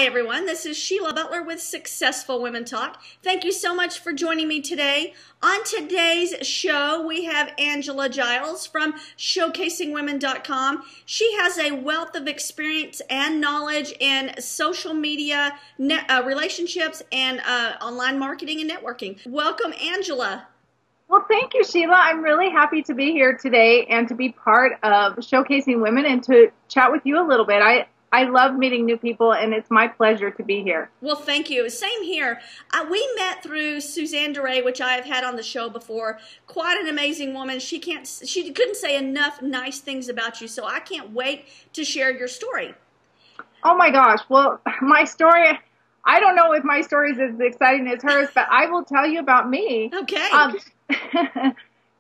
Hi everyone, this is Sheila Butler with Successful Women Talk. Thank you so much for joining me today. On today's show, we have Angela Giles from showcasingwomen.com. She has a wealth of experience and knowledge in social media, relationships, and online marketing and networking. Welcome, Angela. Well, thank you, Sheila. I'm really happy to be here today and to be part of Showcasing Women and to chat with you a little bit. I love meeting new people, and it's my pleasure to be here. Well, thank you. Same here. We met through Suzanne DeRay, which I have had on the show before. Quite an amazing woman. She couldn't say enough nice things about you, so I can't wait to share your story. Oh, my gosh. Well, my story, I don't know if my story is as exciting as hers, but I will tell you about me. Okay.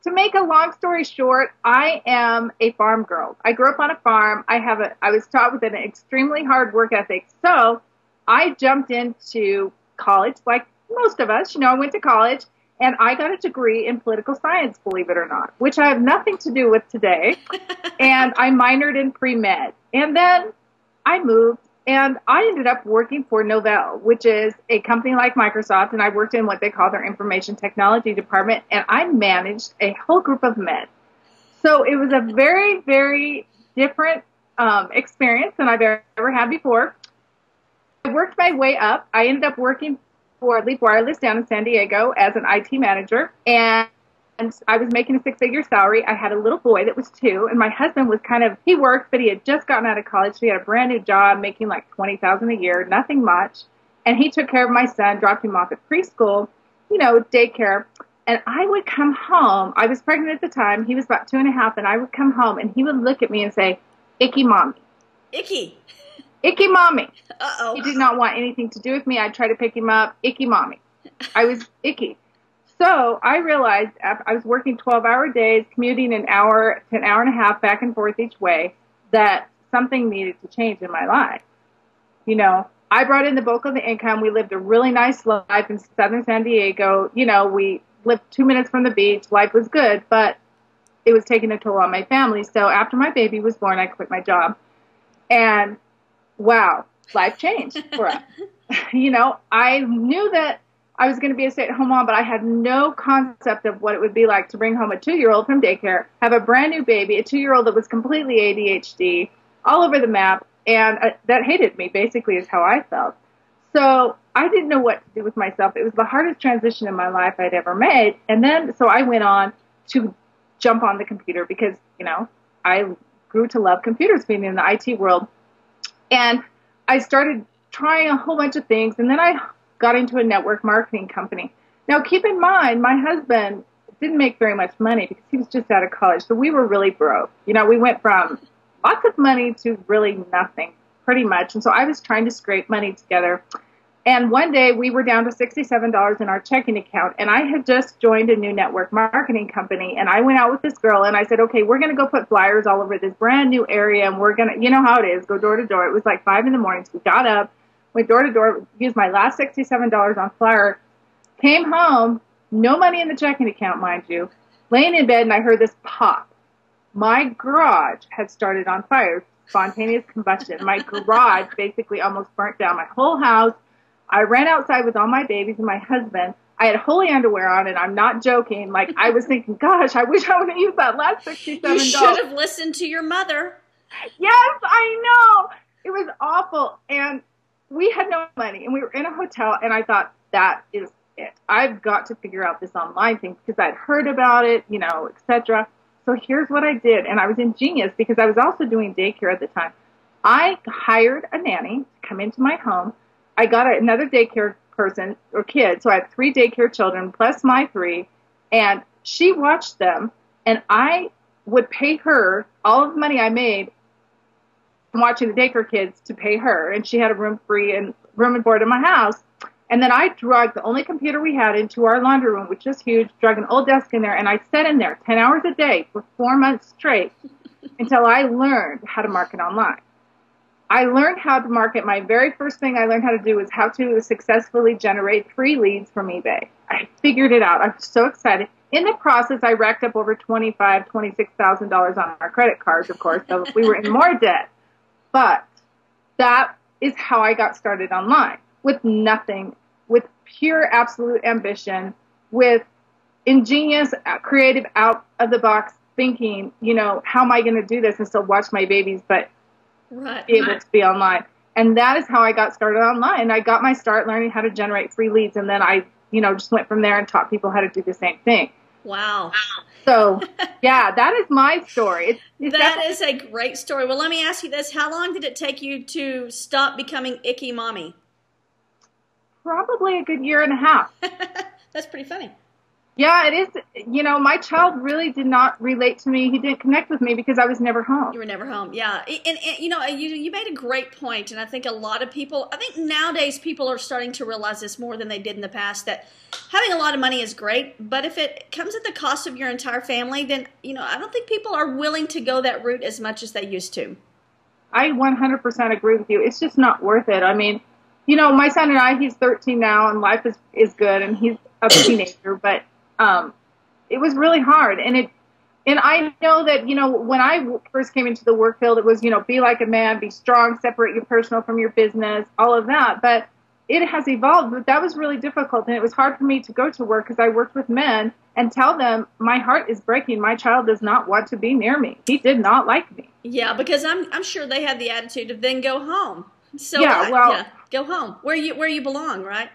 To make a long story short, I am a farm girl. I grew up on a farm. I was taught with an extremely hard work ethic. So I jumped into college like most of us. You know, I went to college and I got a degree in political science, believe it or not, which I have nothing to do with today. And I minored in pre-med. And then I moved and I ended up working for Novell, which is a company like Microsoft, and I worked in what they call their information technology department, and I managed a whole group of men. So it was a very, very different experience than I've ever had before. I worked my way up. I ended up working for Leap Wireless down in San Diego as an IT manager, and I was making a six-figure salary. I had a little boy that was 2, and my husband was he worked, but he had just gotten out of college. So he had a brand new job, making like $20,000 a year, nothing much. And he took care of my son, dropped him off at preschool, you know, daycare. And I would come home. I was pregnant at the time. He was about 2.5, and I would come home, and he would look at me and say, "Icky mommy." Icky. Icky mommy. Uh-oh. He did not want anything to do with me. I'd try to pick him up. Icky mommy. I was icky. So I realized I was working 12-hour days, commuting an hour to an hour and a half back and forth each way, that something needed to change in my life. You know, I brought in the bulk of the income. We lived a really nice life in southern San Diego. You know, we lived 2 minutes from the beach. Life was good, but it was taking a toll on my family. So after my baby was born, I quit my job. And wow, life changed for us. You know, I knew that I was going to be a stay-at-home mom, but I had no concept of what it would be like to bring home a 2-year-old from daycare, have a brand new baby, a 2-year-old that was completely ADHD, all over the map, and that hated me, basically, is how I felt. So I didn't know what to do with myself. It was the hardest transition in my life I'd ever made. And then, so I went on to jump on the computer because, you know, I grew to love computers, being in the IT world. And I started trying a whole bunch of things, and then I got into a network marketing company. Now, keep in mind, my husband didn't make very much money because he was just out of college, so we were really broke. You know, we went from lots of money to really nothing, pretty much. And so I was trying to scrape money together. And one day, we were down to $67 in our checking account, and I had just joined a new network marketing company, and I went out with this girl, and I said, okay, we're going to go put flyers all over this brand new area, and we're going to, you know how it is, go door to door. It was like 5 in the morning, so we got up, went door to door, used my last $67 on flyer, came home, no money in the checking account, mind you, laying in bed, and I heard this pop. My garage had started on fire, spontaneous combustion. My garage basically almost burnt down my whole house. I ran outside with all my babies and my husband. I had holy underwear on, and I'm not joking. Like, I was thinking, gosh, I wish I would have used that last $67. You should have listened to your mother. Yes, I know. It was awful. And we had no money, and we were in a hotel, and I thought, that is it. I've got to figure out this online thing because I'd heard about it, you know, etc. So here's what I did, and I was ingenious because I was also doing daycare at the time. I hired a nanny to come into my home. I got another daycare person or kid, so I have 3 daycare children plus my 3, and she watched them, and I would pay her all of the money I made watching the daycare kids to pay her, and she had a room and board in my house. And then I dragged the only computer we had into our laundry room, which was huge, dragged an old desk in there, and I sat in there 10 hours a day for 4 months straight until I learned how to market online. I learned how to market. My very first thing I learned how to do was how to successfully generate free leads from eBay. I figured it out. I was so excited. In the process, I racked up over $25,000, $26,000 on our credit cards, of course, so we were in more debt. But that is how I got started online, with nothing, with pure absolute ambition, with ingenious, creative, out of the box thinking, you know, how am I going to do this and still watch my babies, but be able to be online. And that is how I got started online. I got my start learning how to generate free leads. And then I, you know, just went from there and taught people how to do the same thing. Wow. So, yeah, that is my story. That is a great story. Well, let me ask you this. How long did it take you to stop becoming icky mommy? Probably a good year and a half. That's pretty funny. Yeah, it is. You know, my child really did not relate to me. He didn't connect with me because I was never home. You were never home. Yeah. And you know, you made a great point. And I think a lot of people, I think nowadays people are starting to realize this more than they did in the past, that having a lot of money is great. But if it comes at the cost of your entire family, then, you know, I don't think people are willing to go that route as much as they used to. I 100% agree with you. It's just not worth it. I mean, you know, my son and I, he's 13 now and life is good and he's a teenager, but it was really hard. And I know that, you know, when I first came into the work field, it was, you know, be like a man, be strong, separate your personal from your business, all of that. But it has evolved, but that was really difficult. And it was hard for me to go to work because I worked with men and tell them my heart is breaking. My child does not want to be near me. He did not like me. Yeah, because I'm sure they had the attitude of then go home. So yeah, go home where you belong, right?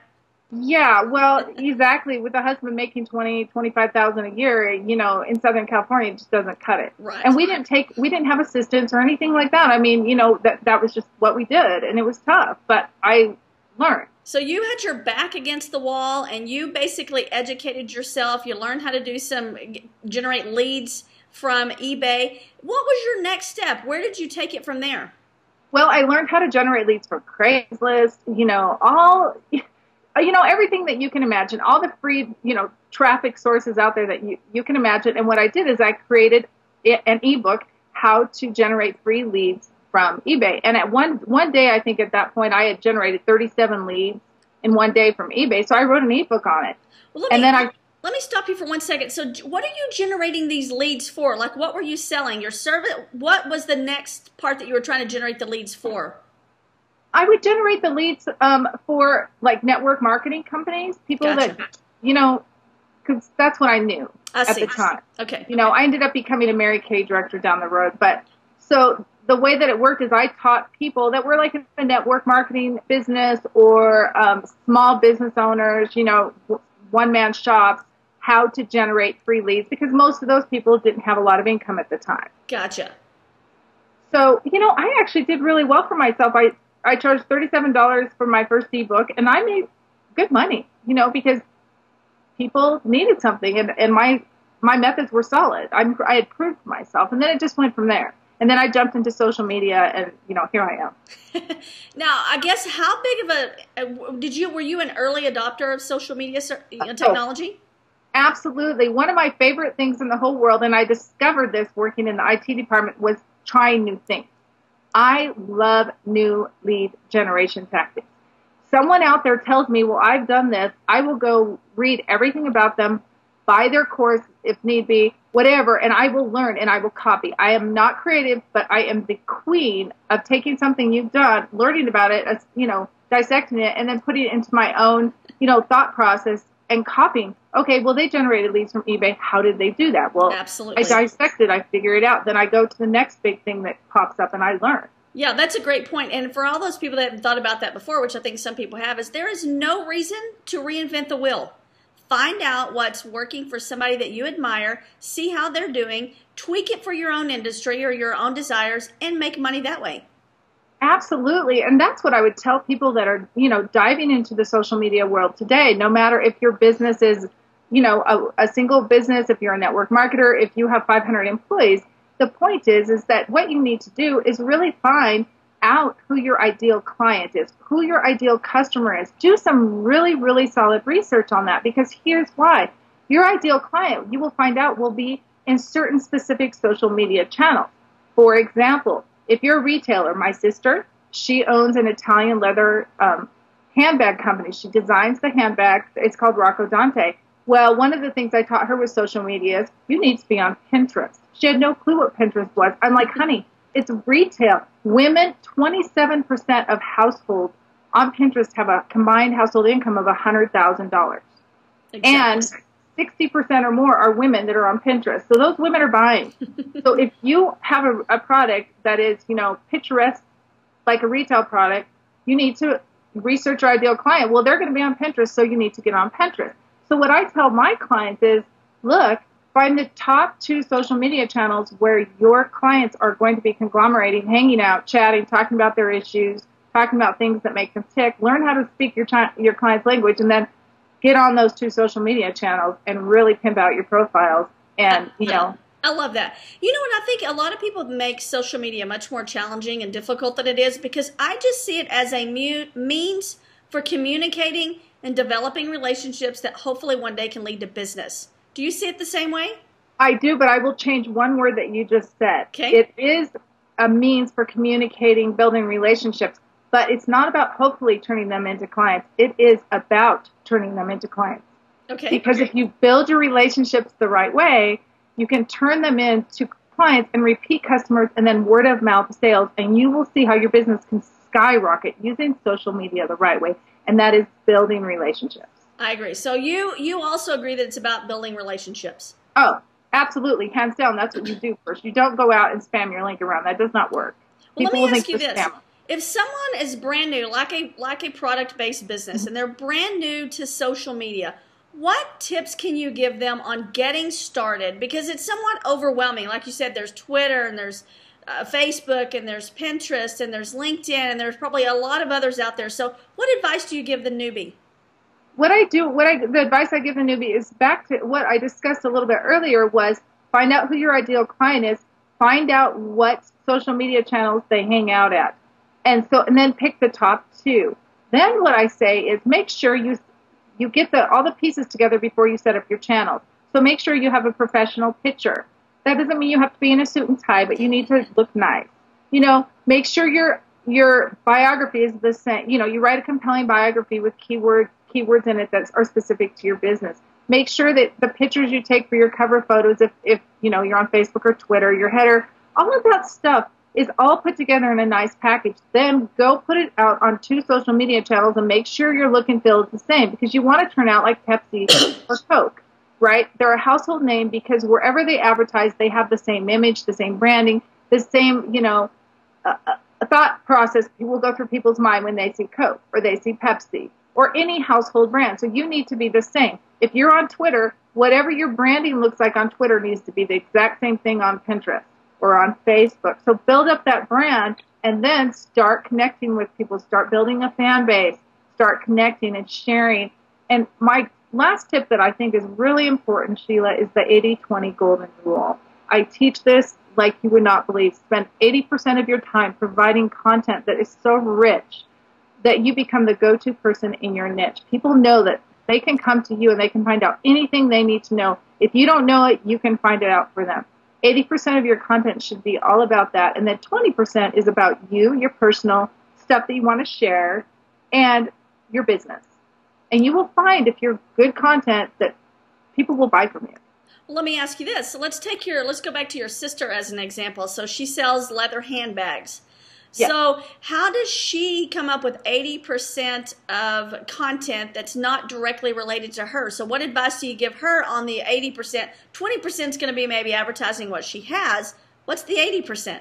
Yeah, well, exactly. With a husband making $25,000 a year, you know, in Southern California, it just doesn't cut it. Right. And we didn't have assistants or anything like that. I mean, you know, that was just what we did, and it was tough. But I learned. So you had your back against the wall, and you basically educated yourself. You learned how to generate leads from eBay. What was your next step? Where did you take it from there? Well, I learned how to generate leads from Craigslist. You know, everything that you can imagine, all the free, you know, traffic sources out there that you can imagine. And what I did is I created an ebook, How to Generate Free Leads from eBay. And at one day, I think at that point, I had generated 37 leads in one day from eBay. So I wrote an ebook on it. Well, let me stop you for 1 second. So what are you generating these leads for? Like, what were you selling? Your service? What was the next part that you were trying to generate the leads for? I would generate the leads for, like, network marketing companies, people Gotcha. that, you know, because that's what I knew at the time. Okay. You know, I ended up becoming a Mary Kay director down the road. But so the way that it worked is I taught people that were like in a network marketing business or small business owners, you know, one-man shops, how to generate free leads, because most of those people didn't have a lot of income at the time. Gotcha. So, you know, I actually did really well for myself. I charged $37 for my first ebook, and I made good money, you know, because people needed something, and my methods were solid. I had proved myself, and then it just went from there. And then I jumped into social media, and, you know, here I am. Now, I guess how big of were you an early adopter of social media technology? Absolutely. One of my favorite things in the whole world, and I discovered this working in the IT department, was trying new things. I love new lead generation tactics. Someone out there tells me, well, I've done this. I will go read everything about them, buy their course if need be, whatever, and I will learn and I will copy. I am not creative, but I am the queen of taking something you've done, learning about it, you know, dissecting it, and then putting it into my own, you know, thought process and copying. Okay, well, they generated leads from eBay. How did they do that? Well, absolutely. I dissect it. I figure it out. Then I go to the next big thing that pops up and I learn. Yeah, that's a great point. And for all those people that haven't thought about that before, which I think some people have, is there is no reason to reinvent the wheel. Find out what's working for somebody that you admire, see how they're doing, tweak it for your own industry or your own desires, and make money that way. Absolutely. And that's what I would tell people that are, you know, diving into the social media world today. No matter if your business is, you know, a single business, if you're a network marketer, if you have 500 employees, the point is that what you need to do is really find out who your ideal client is, who your ideal customer is. Do some really, really solid research on that, because here's why. Your ideal client, you will find out, will be in certain specific social media channels. For example, if you're a retailer, my sister, she owns an Italian leather handbag company. She designs the handbags. It's called Rocco Dante. Well, one of the things I taught her with social media is you need to be on Pinterest. She had no clue what Pinterest was. I'm like, honey, it's retail. Women, 27% of households on Pinterest have a combined household income of $100,000. Exactly. And 60% or more are women that are on Pinterest. So those women are buying. So if you have a product that is, picturesque, like a retail product, you need to research your ideal client. Well, they're going to be on Pinterest, so you need to get on Pinterest. So what I tell my clients is, look, find the top 2 social media channels where your clients are going to be conglomerating, hanging out, chatting, talking about their issues, talking about things that make them tick. Learn how to speak your client's language, and then get on those 2 social media channels and really pimp out your profiles. And, I love that. You know what? I think a lot of people make social media much more challenging and difficult than it is, because I just see it as a means for communicating and developing relationships that hopefully one day can lead to business. Do you see it the same way? I do, but I will change one word that you just said. Okay. It is a means for communicating, building relationships, but it's not about hopefully turning them into clients. It is about turning them into clients. Okay. Because if you build your relationships the right way, you can turn them into clients and repeat customers and then word of mouth sales, and you will see how your business can skyrocket using social media the right way, and that is building relationships. I agree. So you also agree that it's about building relationships? Oh, absolutely. Hands down, that's what you do first. You don't go out and spam your link around. That does not work. Well, let me ask you this. If someone is brand new, like a product-based business, and they're brand new to social media, what tips can you give them on getting started? Because it's somewhat overwhelming. Like you said, there's Twitter, and there's Facebook, and there's Pinterest, and there's LinkedIn, and there's probably a lot of others out there. So what advice do you give the newbie? The advice I give the newbie is back to what I discussed a little bit earlier, was find out who your ideal client is, find out what social media channels they hang out at, and then pick the top 2. Then what I say is make sure you get all the pieces together before you set up your channel. So make sure you have a professional picture. That doesn't mean you have to be in a suit and tie, but you need to look nice. Make sure your biography is the same. You write a compelling biography with keywords in it that are specific to your business. Make sure that the pictures you take for your cover photos, if you're on Facebook or Twitter, your header, all of that stuff is all put together in a nice package. Then go put it out on 2 social media channels and make sure your look and feel is the same, because you want to turn out like Pepsi or Coke, right? They're a household name because wherever they advertise, they have the same image, the same branding, the same, thought process will go through people's mind when they see Coke or they see Pepsi or any household brand. So you need to be the same. If you're on Twitter, whatever your branding looks like on Twitter needs to be the exact same thing on Pinterest or on Facebook. So build up that brand and then start connecting with people. Start building a fan base. Start connecting and sharing. And my last tip that I think is really important, Sheila, is the 80-20 golden rule. I teach this like you would not believe. Spend 80% of your time providing content that is so rich that you become the go-to person in your niche. People know that they can come to you and they can find out anything they need to know. If you don't know it, you can find it out for them. 80% of your content should be all about that. And then 20% is about you, your personal stuff that you want to share, and your business. And you will find, if you're good content, that people will buy from you. Well, let me ask you this. So let's go back to your sister as an example. So she sells leather handbags. Yes. So how does she come up with 80% of content that's not directly related to her? So what advice do you give her on the 80%? 20% is going to be maybe advertising what she has. What's the 80%?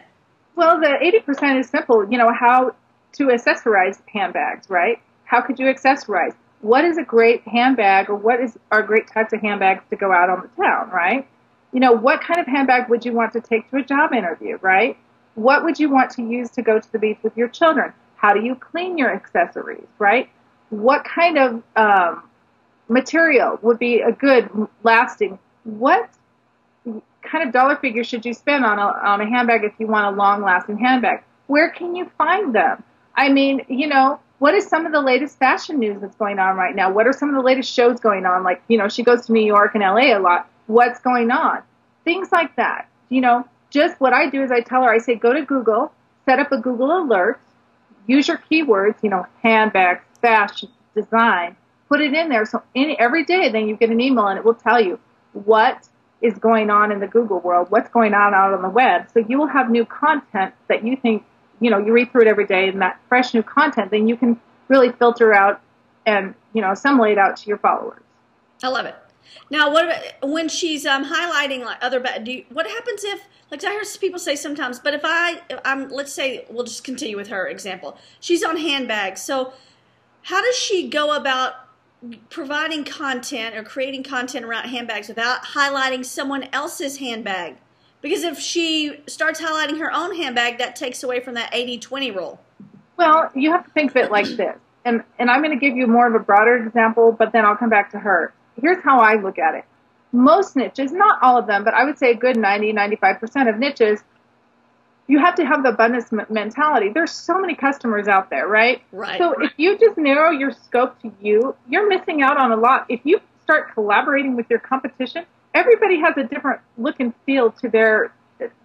Well, the 80% is simple. How to accessorize handbags, right? How could you accessorize? What is a great handbag, or what are great types of handbags to go out on the town, right? What kind of handbag would you want to take to a job interview, right? What would you want to use to go to the beach with your children? How do you clean your accessories, right? What kind of material would be a good lasting? What kind of dollar figure should you spend on a handbag if you want a long-lasting handbag? Where can you find them? I mean, what is some of the latest fashion news that's going on right now? What are some of the latest shows going on? Like, she goes to New York and LA a lot. What's going on? Things like that. Just what I do is I tell her, I say, go to Google, set up a Google alert, use your keywords, handbags, fashion, design, put it in there. So every day then you get an email and it will tell you what is going on in the Google world, what's going on out on the web. So you will have new content that you think, you know, you read through it every day, and that fresh new content, then you can really filter out and, you know, assimilate out to your followers. I love it. Now, what about when she's highlighting like other what happens if, like I hear people say sometimes, but if I'm let's say, we'll just continue with her example. She's on handbags. So how does she go about providing content or creating content around handbags without highlighting someone else's handbag? Because if she starts highlighting her own handbag, that takes away from that 80-20 rule. Well, you have to think of it like this. And I'm going to give you more of a broader example, but then I'll come back to her. Here's how I look at it. Most niches, not all of them, but I would say a good 90-95% of niches, you have to have the abundance mentality. There's so many customers out there, right? Right. So if you just narrow your scope to you, you're missing out on a lot. If you start collaborating with your competition, everybody has a different look and feel to their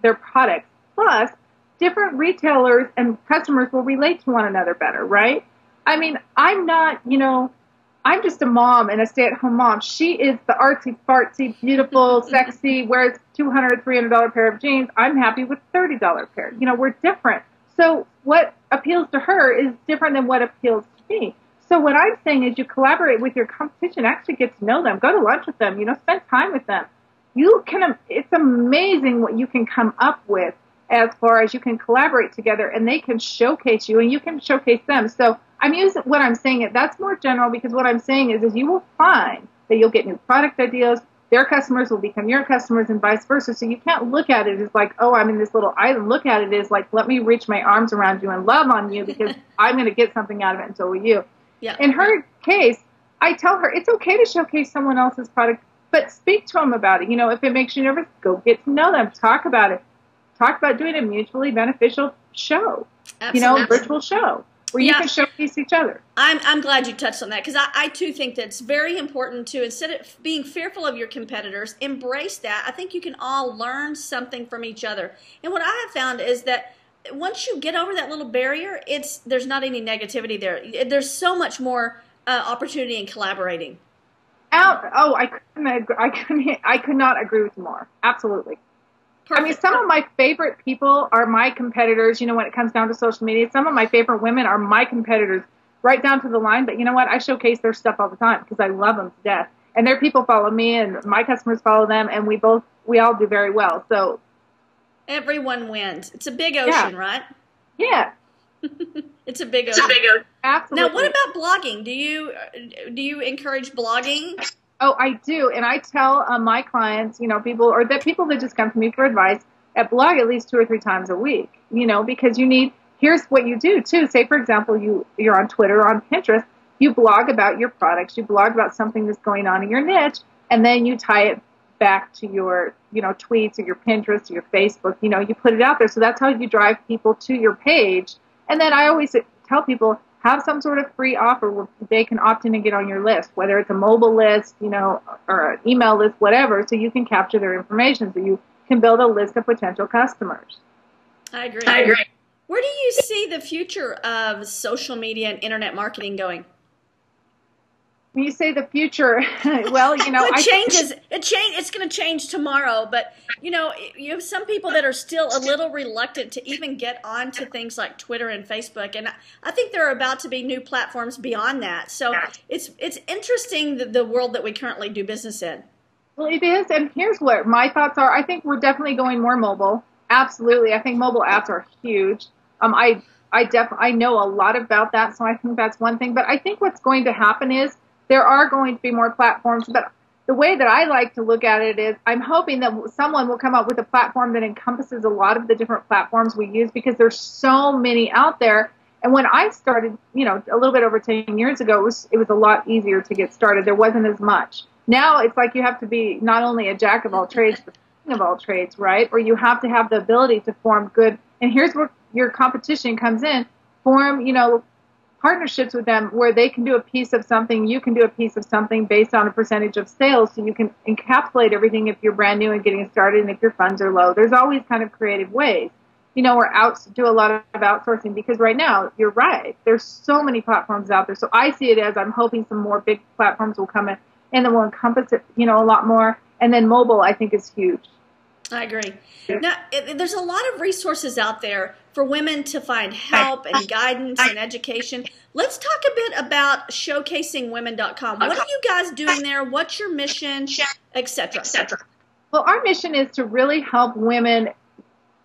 products. Plus, different retailers and customers will relate to one another better, right? I mean, I'm not, you know, I'm just a mom and a stay-at-home mom. She is the artsy-fartsy, beautiful, sexy, wears $200, $300 pair of jeans. I'm happy with $30 pair. You know, we're different. So what appeals to her is different than what appeals to me. So what I'm saying is you collaborate with your competition, actually get to know them, go to lunch with them, you know, spend time with them. It's amazing what you can come up with as far as you can collaborate together, and they can showcase you and you can showcase them. So I'm using what I'm saying, that's more general, because what I'm saying is you will find that you'll get new product ideas, their customers will become your customers and vice versa. So you can't look at it as like, oh, I'm in this little island. Look at it as like, let me reach my arms around you and love on you because I'm going to get something out of it, and so will you. Yeah. In her case, I tell her it's okay to showcase someone else's product, but speak to them about it. You know, if it makes you nervous, go get to know them. Talk about it. Talk about doing a mutually beneficial show, Absolutely. You know, virtual show where you can showcase each other. I'm glad you touched on that, because I too think that it's very important to, instead of being fearful of your competitors, embrace that. I think you can all learn something from each other. And what I have found is that once you get over that little barrier, there's not any negativity there. There's so much more opportunity in collaborating. I could not agree with you more. Absolutely. Perfect. I mean, some of my favorite people are my competitors, you know, when it comes down to social media. Some of my favorite women are my competitors, right down to the line. But you know what? I showcase their stuff all the time because I love them to death. And their people follow me, and my customers follow them, and we all do very well. So everyone wins. It's a big ocean, right? Yeah. It's a big ocean. Absolutely. Now, what about blogging? Do you encourage blogging? Oh, I do, and I tell my clients, you know, people that just come to me for advice, at blog at least 2 or 3 times a week, you know, because here's what you do too. Say, for example, you're on Twitter or on Pinterest, you blog about your products, you blog about something that's going on in your niche, and then you tie it back to your, you know, tweets or your Pinterest or your Facebook, you know, you put it out there. So that's how you drive people to your page. And then I always tell people, have some sort of free offer where they can opt in and get on your list, whether it's a mobile list, you know, or an email list, whatever, so you can capture their information, so you can build a list of potential customers. I agree. Where do you see the future of social media and internet marketing going? When you say the future, well, you know, it's going to change tomorrow, but you know, you have some people that are still a little reluctant to even get onto things like Twitter and Facebook, and I think there are about to be new platforms beyond that. So it's interesting, the world that we currently do business in. Well, it is, and here's what my thoughts are. I think we're definitely going more mobile. Absolutely, I think mobile apps are huge. I know a lot about that, so I think that's one thing. But I think what's going to happen is there are going to be more platforms, but the way that I like to look at it is I'm hoping that someone will come up with a platform that encompasses a lot of the different platforms we use, because there's so many out there. And when I started, you know, a little bit over 10 years ago, it was a lot easier to get started. There wasn't as much. Now it's like you have to be not only a jack of all trades, but king of all trades, right? Or you have to have the ability to form good. And here's where your competition comes in. Form, you know, partnerships with them where they can do a piece of something, you can do a piece of something based on a percentage of sales, so you can encapsulate everything if you're brand new and getting started and if your funds are low. There's always kind of creative ways. You know, do a lot of outsourcing, because right now, you're right, there's so many platforms out there. So I see it as I'm hoping some more big platforms will come in and then will encompass it, you know, a lot more. And then mobile, I think, is huge. I agree. Now, there's a lot of resources out there for women to find help and guidance and education. Let's talk a bit about showcasingwomen.com. What are you guys doing there? What's your mission, etc.? Well, our mission is to really help women.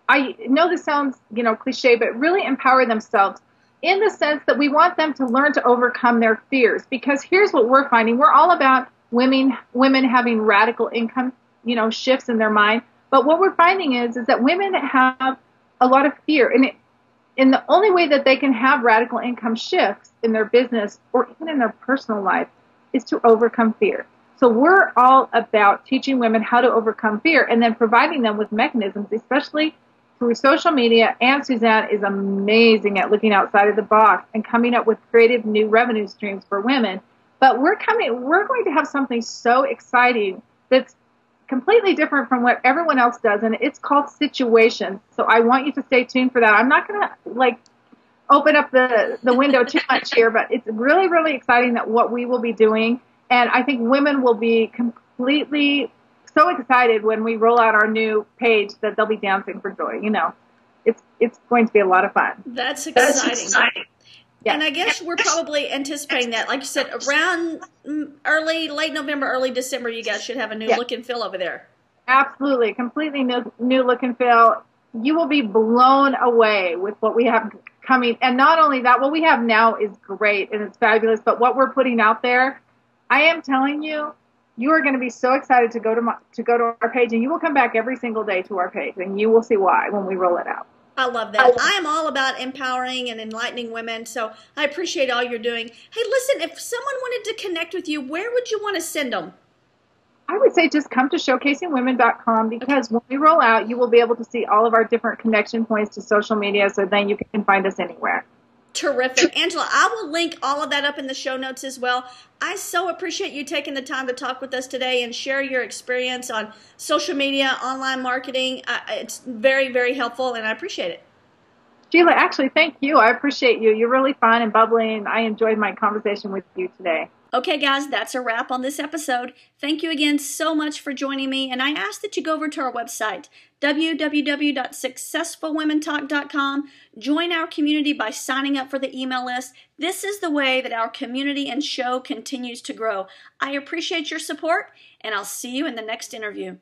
I know this sounds, cliche, but really empower themselves in the sense that we want them to learn to overcome their fears. Because here's what we're finding. We're all about women having radical income, shifts in their mind. But what we're finding is that women have a lot of fear. And the only way that they can have radical income shifts in their business or even in their personal life is to overcome fear. So we're all about teaching women how to overcome fear and then providing them with mechanisms, especially through social media. And Suzanne is amazing at looking outside of the box and coming up with creative new revenue streams for women. But we're going to have something so exciting that's completely different from what everyone else does, and it's called Situations. So I want you to stay tuned for that. I'm not going to open up the window too much here, but it's really, really exciting that what we will be doing. And I think women will be completely so excited when we roll out our new page that they'll be dancing for joy. It's going to be a lot of fun. That's exciting. Yeah. And I guess we're probably anticipating that, like you said, around late November, early December, you guys should have a new look and feel over there. Absolutely. Completely new look and feel. You will be blown away with what we have coming. And not only that, what we have now is great and it's fabulous, but what we're putting out there, I am telling you, you are going to be so excited to go to our page, and you will come back every single day to our page, and you will see why when we roll it out. I love that. I am all about empowering and enlightening women, so I appreciate all you're doing. Hey, listen, if someone wanted to connect with you, where would you want to send them? I would say just come to showcasingwomen.com because when we roll out, you will be able to see all of our different connection points to social media, so then you can find us anywhere. Terrific. Angela, I will link all of that up in the show notes as well. I so appreciate you taking the time to talk with us today and share your experience on social media, online marketing. It's very, very helpful, and I appreciate it. Sheila, actually, thank you. I appreciate you. You're really fun and bubbly, and I enjoyed my conversation with you today. Okay, guys, that's a wrap on this episode. Thank you again so much for joining me, and I ask that you go over to our website, www.successfulwomentalk.com. Join our community by signing up for the email list. This is the way that our community and show continues to grow. I appreciate your support, and I'll see you in the next interview.